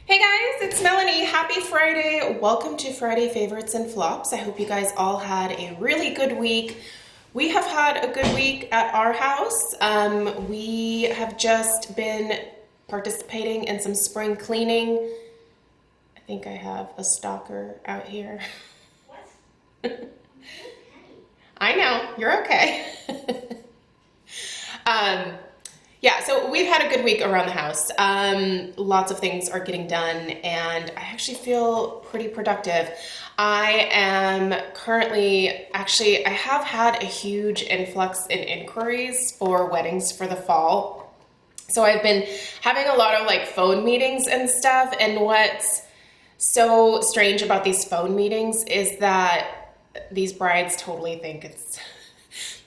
Hey guys, it's Melanie. Happy Friday. Welcome to Friday Favorites and Flops. I hope you guys all had a really good week. We have had a good week at our house. We have just been participating in some spring cleaning. I think I have a stalker out here. What? I know, you're okay. Yeah, so we've had a good week around the house. Lots of things are getting done and I actually feel pretty productive. I am currently, I have had a huge influx in inquiries for weddings for the fall. So I've been having a lot of like phone meetings and stuff, and what's so strange about these phone meetings is that these brides totally think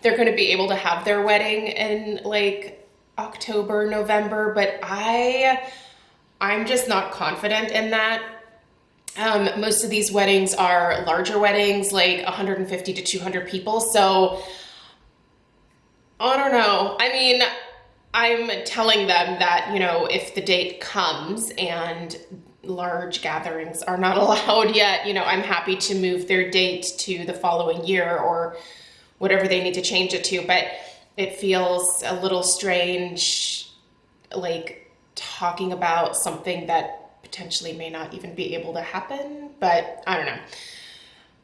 they're going to be able to have their wedding in like October, November, but I'm just not confident in that. Most of these weddings are larger weddings, like 150 to 200 people. So I don't know. I mean, I'm telling them that, if the date comes and large gatherings are not allowed yet, I'm happy to move their date to the following year or whatever they need to change it to. But it feels a little strange, like talking about something that potentially may not even be able to happen, but I don't know.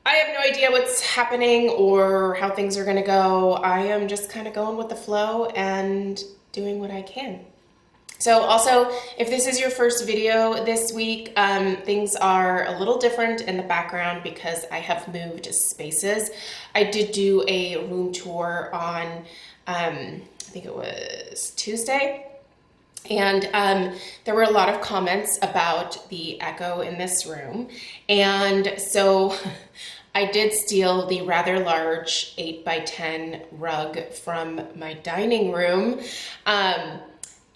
I have no idea what's happening or how things are going to go. I am just kind of going with the flow and doing what I can. So also, if this is your first video this week, things are a little different in the background because I have moved spaces. I did do a room tour on I think it was Tuesday, and there were a lot of comments about the echo in this room, and so I did steal the rather large 8x10 rug from my dining room,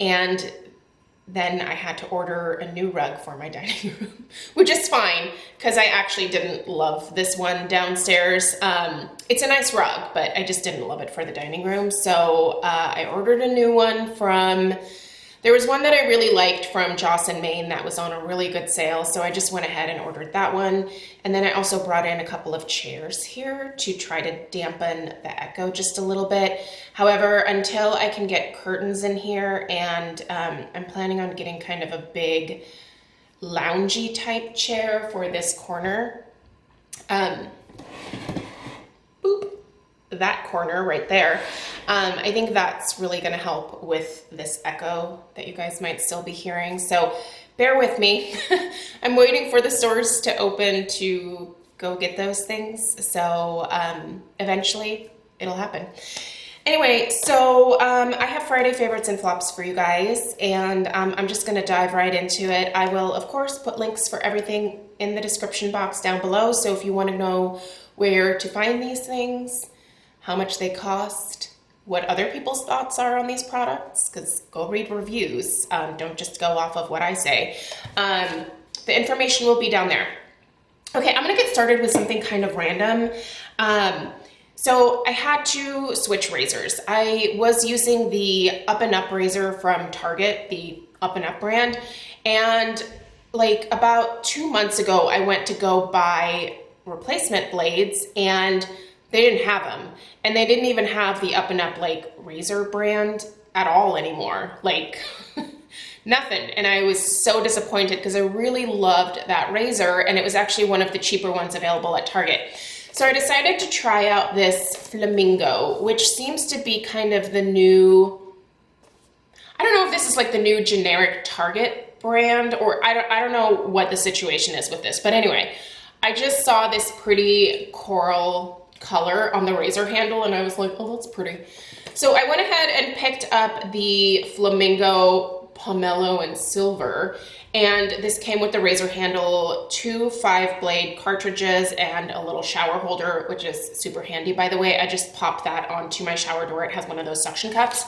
and then I had to order a new rug for my dining room, which is fine because I actually didn't love this one downstairs. It's a nice rug, but I just didn't love it for the dining room. So I ordered a new one there was one that I really liked from Joss & Main that was on a really good sale. So I just went ahead and ordered that one. And then I also brought in a couple of chairs here to try to dampen the echo just a little bit. However, until I can get curtains in here, and I'm planning on getting kind of a big loungy type chair for this corner. That corner right there. I think that's really going to help with this echo that you guys might still be hearing. So bear with me. I'm waiting for the stores to open to go get those things. So eventually it'll happen. Anyway, so I have Friday favorites and flops for you guys, and I'm just going to dive right into it. I will, of course, put links for everything in the description box down below. So if you want to know where to find these things, how much they cost, what other people's thoughts are on these products, because go read reviews. Don't just go off of what I say. The information will be down there. Okay, I'm going to get started with something kind of random. So I had to switch razors. I was using the Up and Up razor from Target, the Up and Up brand, and like about 2 months ago, I went to go buy replacement blades and they didn't have them. And they didn't even have the Up and Up like razor brand at all anymore. Like nothing. And I was so disappointed because I really loved that razor, and it was actually one of the cheaper ones available at Target. So I decided to try out this Flamingo, which seems to be kind of the new, I don't know if this is like the new generic Target brand, or I don't know what the situation is with this. But anyway, I just saw this pretty coral color on the razor handle and I was like, oh, that's pretty. So I went ahead and picked up the Flamingo Pomelo and Silver, and this came with the razor handle, 2 5-blade cartridges, and a little shower holder, which is super handy, by the way. I just popped that onto my shower door. It has one of those suction cups.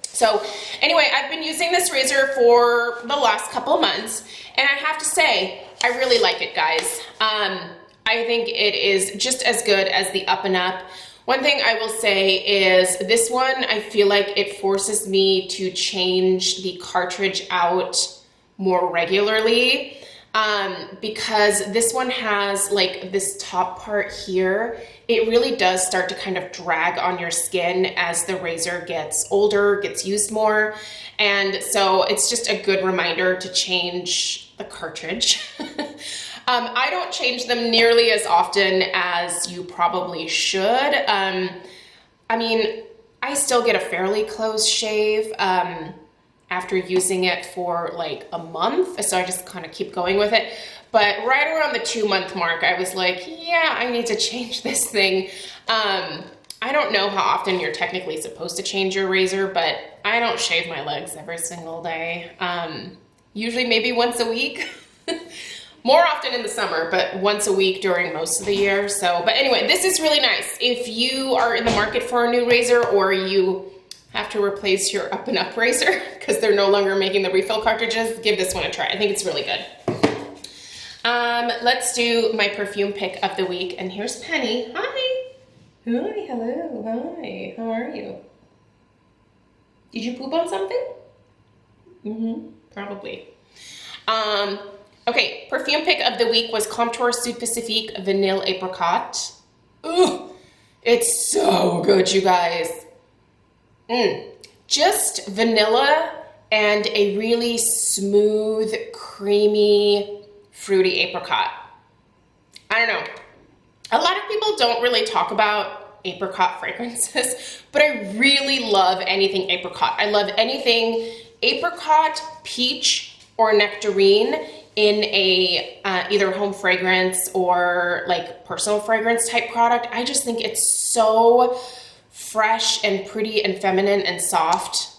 So anyway, I've been using this razor for the last couple of months, and I have to say, I really like it, guys. I think it is just as good as the Up and Up. One thing I will say is this one, I feel like it forces me to change the cartridge out more regularly. Because this one has like this top part here, it really does start to kind of drag on your skin as the razor gets older, gets used more. And so it's just a good reminder to change the cartridge. I don't change them nearly as often as you probably should. I mean, I still get a fairly close shave after using it for like a month, so I just kind of keep going with it. But right around the 2-month mark, I was like, yeah, I need to change this thing. I don't know how often you're technically supposed to change your razor, but I don't shave my legs every single day. Usually maybe once a week. More often in the summer, but once a week during most of the year. So, but anyway, this is really nice. If you are in the market for a new razor, or you have to replace your up and up razor because they're no longer making the refill cartridges, give this one a try. I think it's really good. Let's do my perfume pick of the week. And here's Penny. Hi. Hi, hello, hi. How are you? Did you poop on something? Probably. Okay, perfume pick of the week was Comptoir Sud Pacifique Vanille Apricot. Ooh, it's so good, you guys. Just vanilla and a really smooth, creamy, fruity apricot. I don't know. A lot of people don't really talk about apricot fragrances, but I really love anything apricot. I love anything apricot, peach, or nectarine in a either home fragrance or like personal fragrance type product. I just think it's so fresh and pretty and feminine and soft.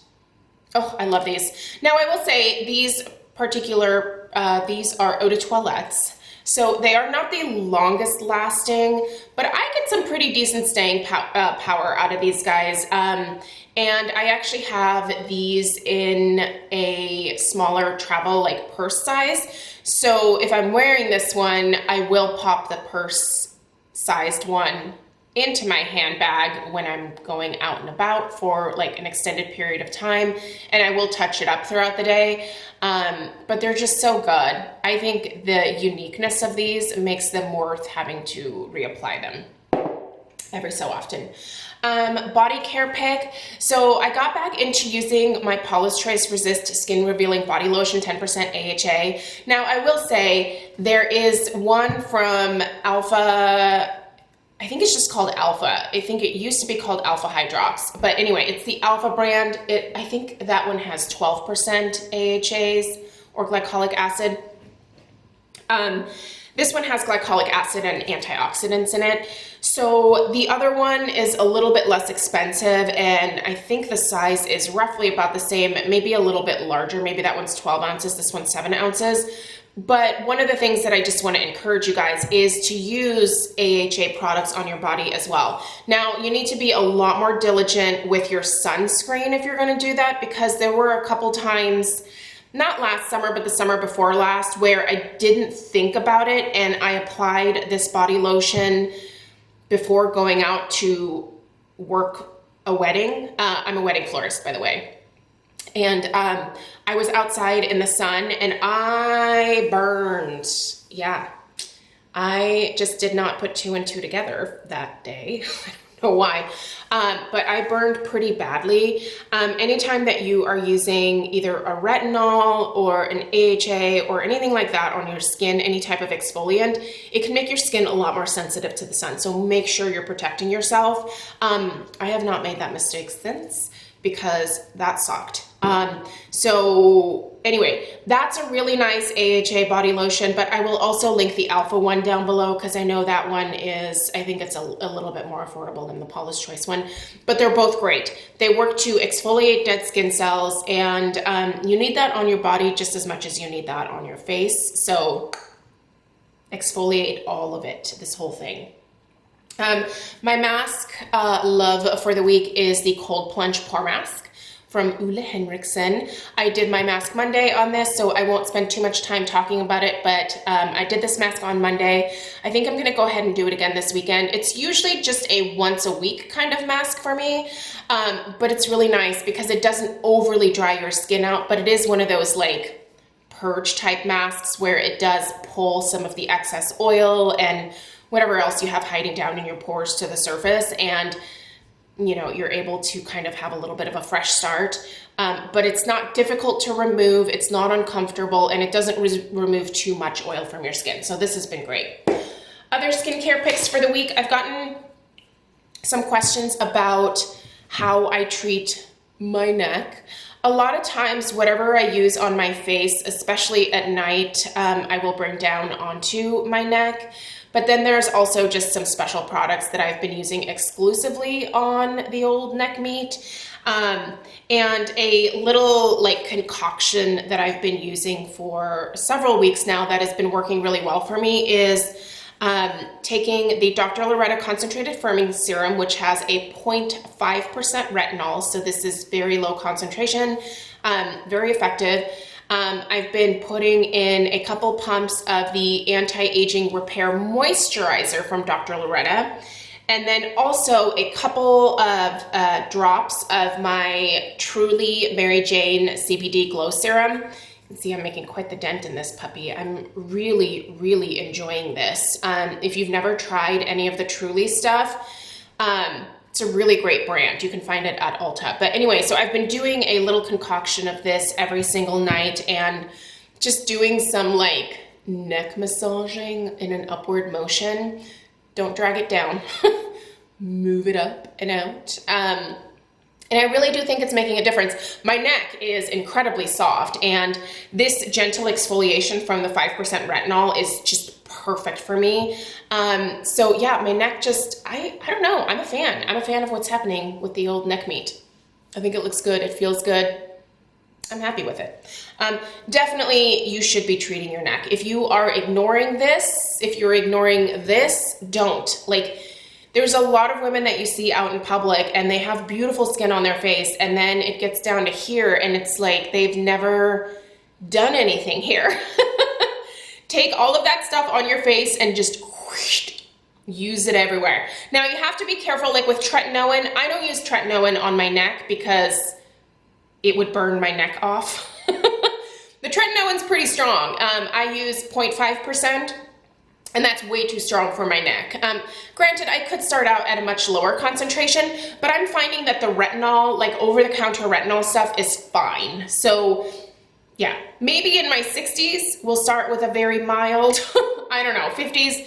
Oh, I love these. Now I will say these particular, these are eau de toilettes. So they are not the longest lasting, but I get some pretty decent staying power out of these guys. And I actually have these in a smaller travel like purse size. So if I'm wearing this one, I will pop the purse sized one into my handbag when I'm going out and about for like an extended period of time, and I will touch it up throughout the day. But they're just so good. I think the uniqueness of these makes them worth having to reapply them every so often. Body care pick. So I got back into using my Paula's Choice Resist Skin Revealing Body Lotion 10% AHA. Now I will say there is one from Alpha, I think it's just called Alpha. I think it used to be called Alpha Hydrox. But anyway, it's the Alpha brand. I think that one has 12% AHAs or glycolic acid. This one has glycolic acid and antioxidants in it. So the other one is a little bit less expensive, and I think the size is roughly about the same, maybe a little bit larger. Maybe that one's 12 ounces, this one's 7 ounces. But one of the things that I just want to encourage you guys is to use AHA products on your body as well. Now, you need to be a lot more diligent with your sunscreen if you're going to do that, because there were a couple times, not last summer, but the summer before last, where I didn't think about it and I applied this body lotion before going out to work a wedding. I'm a wedding florist, by the way. And I was outside in the sun and I burned. Yeah, I just did not put 2 and 2 together that day. I don't know why, but I burned pretty badly. Anytime that you are using either a retinol or an AHA or anything like that on your skin, any type of exfoliant, it can make your skin a lot more sensitive to the sun. So make sure you're protecting yourself. I have not made that mistake since, because that sucked. So anyway, that's a really nice AHA body lotion, but I will also link the Alpha one down below because I know that one is, I think it's a little bit more affordable than the Paula's Choice one, but they're both great. They work to exfoliate dead skin cells, and you need that on your body just as much as you need that on your face. So exfoliate all of it, this whole thing. My mask love for the week is the Cold Plunge Pore Mask from Ole Henriksen. I did my mask Monday on this, so I won't spend too much time talking about it, but I did this mask on Monday. I think I'm gonna go ahead and do it again this weekend. It's usually just a once a week kind of mask for me, but it's really nice because it doesn't overly dry your skin out, but it is one of those like purge type masks where it does pull some of the excess oil and whatever else you have hiding down in your pores to the surface, and you know, you're able to kind of have a little bit of a fresh start. But it's not difficult to remove, it's not uncomfortable, and it doesn't remove too much oil from your skin. So this has been great. Other skincare picks for the week, I've gotten some questions about how I treat my neck. A lot of times, whatever I use on my face, especially at night, I will bring down onto my neck. But then there's also just some special products that I've been using exclusively on the old neck meat. And a little like concoction that I've been using for several weeks now that has been working really well for me is taking the Dr. Loretta Concentrated Firming Serum, which has a 0.5% retinol. So this is very low concentration, very effective. I've been putting in a couple pumps of the Anti-Aging Repair Moisturizer from Dr. Loretta, and then also a couple of drops of my Truly Mary Jane CBD Glow Serum. You can see I'm making quite the dent in this puppy. I'm really, really enjoying this. If you've never tried any of the Truly stuff, it's a really great brand. You can find it at Ulta. But anyway, so I've been doing a little concoction of this every single night and just doing some like neck massaging in an upward motion. Don't drag it down. Move it up and out. And I really do think it's making a difference. My neck is incredibly soft, and this gentle exfoliation from the 5% retinol is just perfect for me. So yeah, my neck just, I don't know, I'm a fan. I'm a fan of what's happening with the old neck meat. I think it looks good, it feels good. I'm happy with it. Definitely you should be treating your neck. If you are ignoring this, if you're ignoring this, don't. Like, there's a lot of women that you see out in public and they have beautiful skin on their face, and then it gets down to here and it's like they've never done anything here. Take all of that stuff on your face and just whoosh, use it everywhere. Now you have to be careful, like with tretinoin. I don't use tretinoin on my neck because it would burn my neck off. The tretinoin's pretty strong. I use 0.5%. And that's way too strong for my neck. Granted, I could start out at a much lower concentration, but I'm finding that the retinol, like over-the-counter retinol stuff, is fine. So yeah, maybe in my 60s, we'll start with a very mild, I don't know, 50s,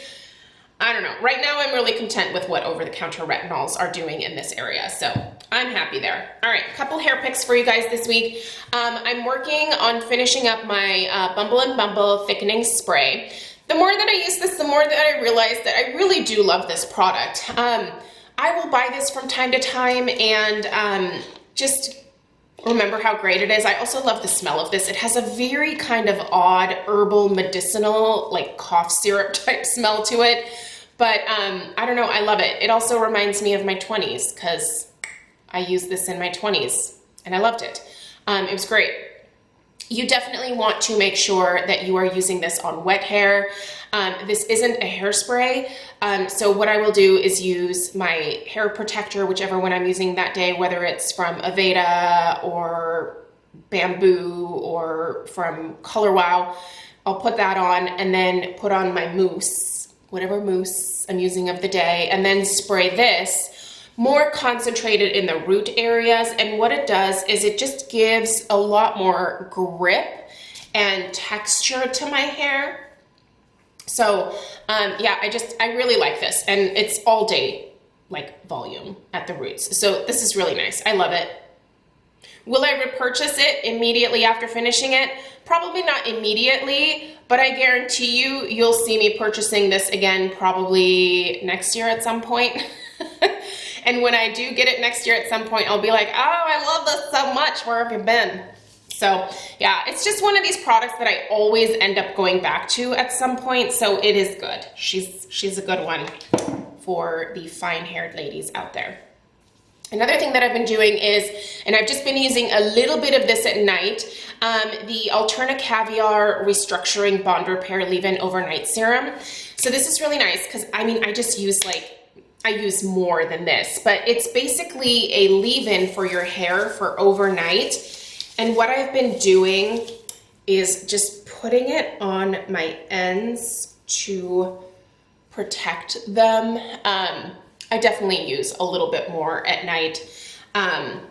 I don't know. Right now, I'm really content with what over-the-counter retinols are doing in this area, so I'm happy there. All right, a couple hair picks for you guys this week. I'm working on finishing up my Bumble and Bumble Thickening Spray. The more that I use this, the more that I realize that I really do love this product. I will buy this from time to time and just remember how great it is. I also love the smell of this. It has a very kind of odd herbal medicinal, like cough syrup type smell to it. But I don't know, I love it. It also reminds me of my 20s because I used this in my 20s and I loved it. It was great. You definitely want to make sure that you are using this on wet hair. This isn't a hairspray, so what I will do is use my hair protector, whichever one I'm using that day, whether it's from Aveda or Bamboo or from Color Wow. I'll put that on and then put on my mousse, whatever mousse I'm using of the day, and then spray this more concentrated in the root areas. And what it does is it just gives a lot more grip and texture to my hair. So yeah, I really like this, and it's all day like volume at the roots. So this is really nice. I love it. Will I repurchase it immediately after finishing it? Probably not immediately, but I guarantee you'll see me purchasing this again probably next year at some point. And when I do get it next year at some point, I'll be like, oh, I love this so much. Where have you been? So yeah, it's just one of these products that I always end up going back to at some point. So it is good. She's a good one for the fine-haired ladies out there. Another thing that I've been doing is, and I've just been using a little bit of this at night, the Alterna Caviar Restructuring Bond Repair Leave-In Overnight Serum. So this is really nice because, I mean, I just use I use more than this, but it's basically a leave-in for your hair for overnight. And what I've been doing is just putting it on my ends to protect them. I definitely use a little bit more at night. And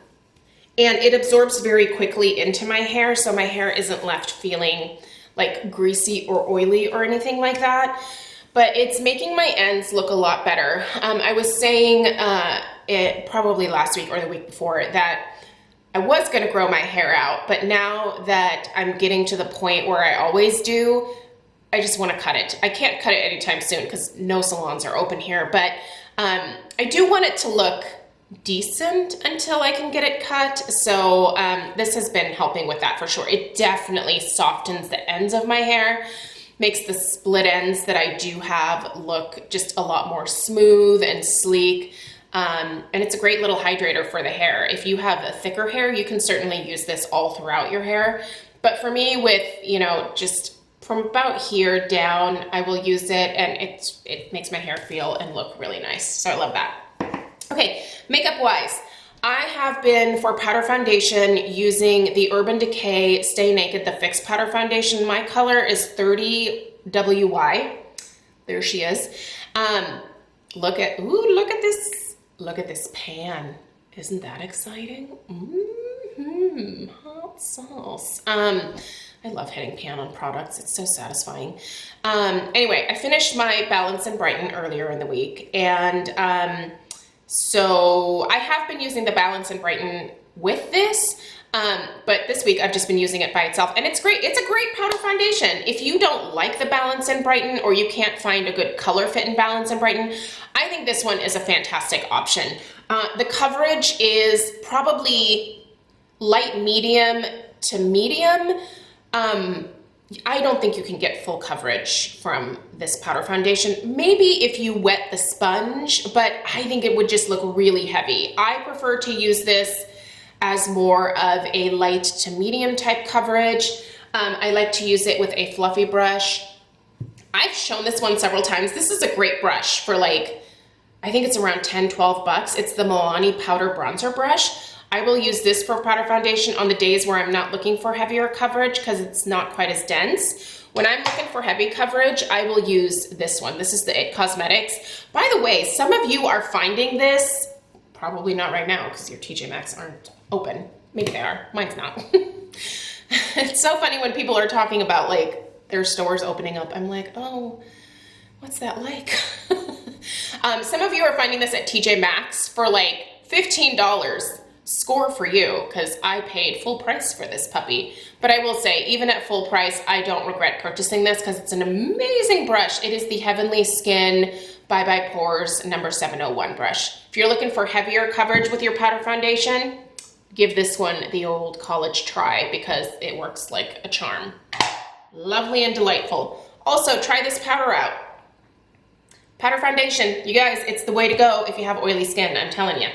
it absorbs very quickly into my hair, so my hair isn't left feeling like greasy or oily or anything like that. But it's making my ends look a lot better. I was saying it probably last week or the week before that I was gonna grow my hair out, but now that I'm getting to the point where I always do, I just wanna cut it. I can't cut it anytime soon because no salons are open here, but I do want it to look decent until I can get it cut. So this has been helping with that for sure. It definitely softens the ends of my hair, makes the split ends that I do have look just a lot more smooth and sleek. And it's a great little hydrator for the hair. If you have a thicker hair, you can certainly use this all throughout your hair. But for me, with, you know, just from about here down, I will use it, and it makes my hair feel and look really nice. So I love that. Okay, makeup wise, I have been, for powder foundation, using the Urban Decay Stay Naked, the Fix Powder Foundation. My color is 30WY. There she is. Look at this pan. Isn't that exciting? Hot sauce. I love hitting pan on products. It's so satisfying. Anyway, I finished my Balance and Brighten earlier in the week, and so I have been using the Balance and Brighten with this, but this week I've just been using it by itself, and it's great. It's a great powder foundation. If you don't like the Balance and Brighten, or you can't find a good color fit in Balance and Brighten, I think this one is a fantastic option. The coverage is probably light medium to medium. I don't think you can get full coverage from this powder foundation. Maybe if you wet the sponge, but I think it would just look really heavy. I prefer to use this as more of a light to medium type coverage. I like to use it with a fluffy brush. I've shown this one several times. This is a great brush for, like, I think it's around 10, 12 bucks. It's the Milani Powder Bronzer Brush. I will use this for powder foundation on the days where I'm not looking for heavier coverage because it's not quite as dense. When I'm looking for heavy coverage, I will use this one. This is the It Cosmetics. By the way, some of you are finding this, probably not right now because your TJ Maxx aren't open. Maybe they are, mine's not. It's so funny when people are talking about, like, their stores opening up. I'm like, oh, what's that like? Some of you are finding this at TJ Maxx for like $15. Score for you, because I paid full price for this puppy. But I will say, even at full price, I don't regret purchasing this because it's an amazing brush. It is the Heavenly Skin Bye Bye Pores number 701 brush. If you're looking for heavier coverage with your powder foundation, give this one the old college try because it works like a charm. Lovely and delightful. Also, try this powder out. Powder foundation, you guys, it's the way to go if you have oily skin, I'm telling you.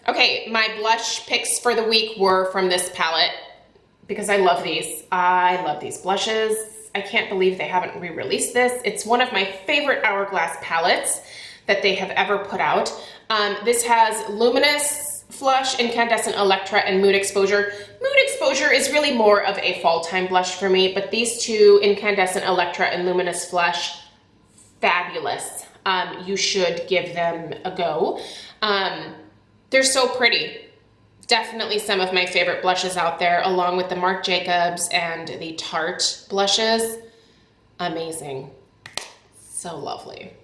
Okay, my blush picks for the week were from this palette because I love these. I love these blushes. I can't believe they haven't re-released this. It's one of my favorite Hourglass palettes that they have ever put out. This has Luminous Flush, Incandescent Electra, and Mood Exposure. Mood Exposure is really more of a fall time blush for me, but these two, Incandescent Electra and Luminous Flush, fabulous. You should give them a go. They're so pretty. Definitely some of my favorite blushes out there, along with the Marc Jacobs and the Tarte blushes. Amazing. So lovely.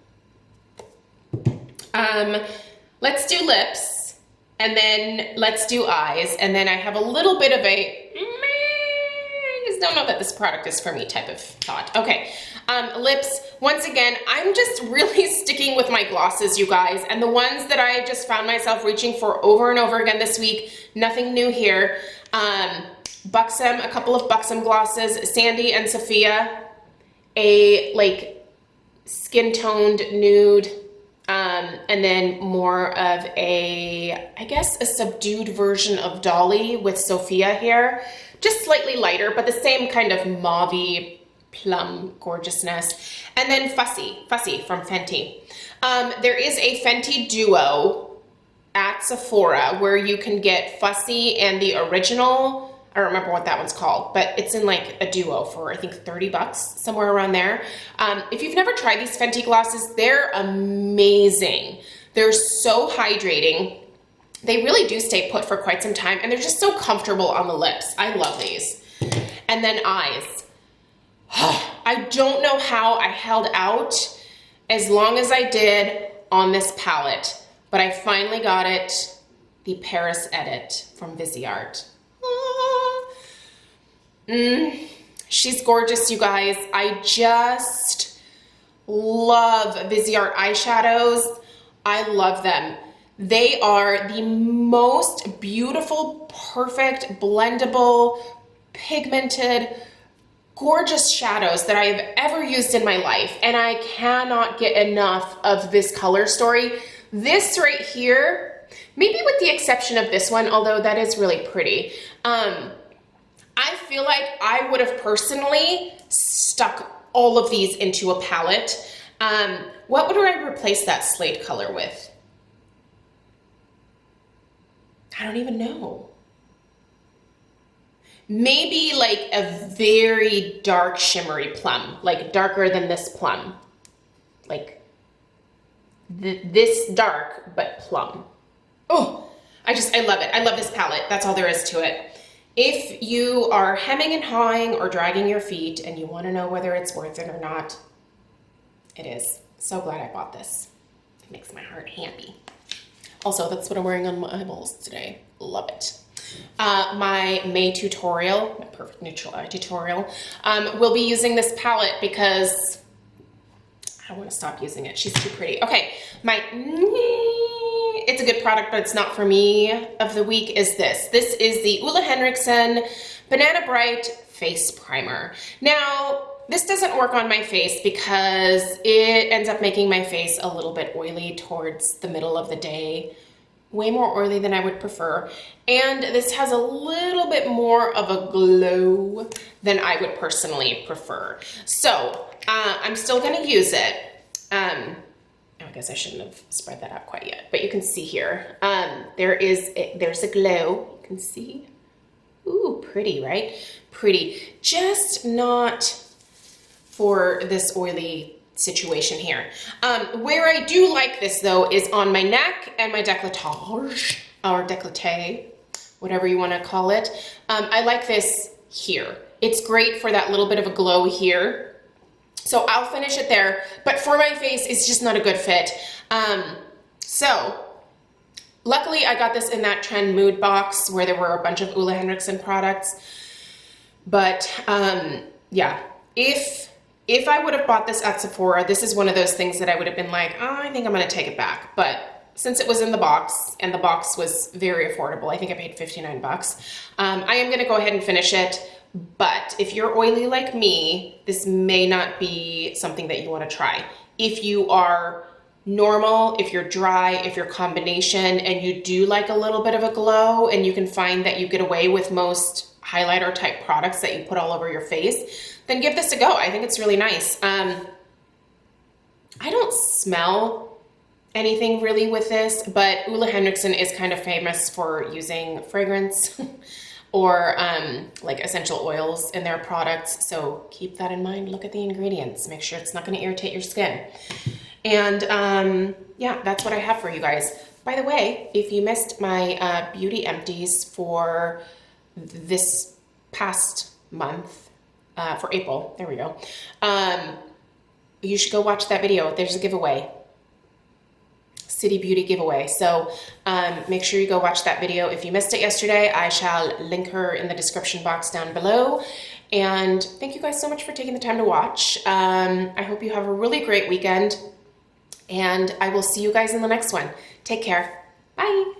Let's do lips, and then let's do eyes, and then I have a little bit of a, I just don't know that this product is for me type of thought. Okay, lips, once again, I'm just really sticking with my glosses, you guys, and the ones that I just found myself reaching for over and over again this week, nothing new here. Buxom, a couple of Buxom glosses, Sandy and Sophia, a like skin-toned nude, and then more of a, I guess, a subdued version of Dolly with Sophia here. Just slightly lighter, but the same kind of mauve-y plum gorgeousness. And then Fussy from Fenty. There is a Fenty duo at Sephora where you can get Fussy and the original. I don't remember what that one's called, but it's in like a duo for I think 30 bucks, somewhere around there. If you've never tried these Fenty glosses, they're amazing. They're so hydrating. They really do stay put for quite some time, and they're just so comfortable on the lips. I love these. And then eyes. I don't know how I held out as long as I did on this palette, but I finally got it, the Paris Edit from Viseart. She's gorgeous, you guys. I just love Viseart eyeshadows. I love them. They are the most beautiful, perfect, blendable, pigmented, gorgeous shadows that I have ever used in my life, and I cannot get enough of this color story. This right here, maybe with the exception of this one, although that is really pretty, I feel like I would have personally stuck all of these into a palette. What would I replace that slate color with? I don't even know. Maybe like a very dark shimmery plum, like darker than this plum. Like this dark, but plum. Oh, I love it. I love this palette. That's all there is to it. If you are hemming and hawing or dragging your feet and you want to know whether it's worth it or not, it is. So glad I bought this. It makes my heart happy. Also, that's what I'm wearing on my eyeballs today. Love it. My May tutorial, my perfect neutral eye tutorial, will be using this palette because I don't want to stop using it. She's too pretty. Okay, my it's a good product, but it's not for me of the week is this. This is the Ole Henriksen Banana Bright Face Primer. Now, this doesn't work on my face because it ends up making my face a little bit oily towards the middle of the day. Way more oily than I would prefer. And this has a little bit more of a glow than I would personally prefer. So I'm still gonna use it. I guess I shouldn't have spread that out quite yet, but you can see here, there's a glow, you can see. Ooh, pretty, right? Pretty, just not for this oily situation here. Where I do like this though is on my neck and my décolletage, or décolleté, whatever you want to call it. I like this here. It's great for that little bit of a glow here. So I'll finish it there, but for my face, it's just not a good fit. So luckily I got this in that Trend Mood box where there were a bunch of Ole Henriksen products. But yeah, if I would have bought this at Sephora, this is one of those things that I would have been like, oh, I think I'm gonna take it back. But since it was in the box and the box was very affordable, I think I paid 59 bucks. I am gonna go ahead and finish it. But if you're oily like me, this may not be something that you want to try. If you are normal, if you're dry, if you're combination, and you do like a little bit of a glow, and you can find that you get away with most highlighter type products that you put all over your face, then give this a go. I think it's really nice. I don't smell anything really with this, but Ole Henriksen is kind of famous for using fragrance or like essential oils in their products. So keep that in mind. Look at the ingredients. Make sure it's not going to irritate your skin. And yeah, that's what I have for you guys. By the way, if you missed my beauty empties for this past month, for April, there we go, you should go watch that video. There's a giveaway. City Beauty giveaway. So make sure you go watch that video. If you missed it yesterday, I shall link her in the description box down below. And thank you guys so much for taking the time to watch. I hope you have a really great weekend, and I will see you guys in the next one. Take care. Bye.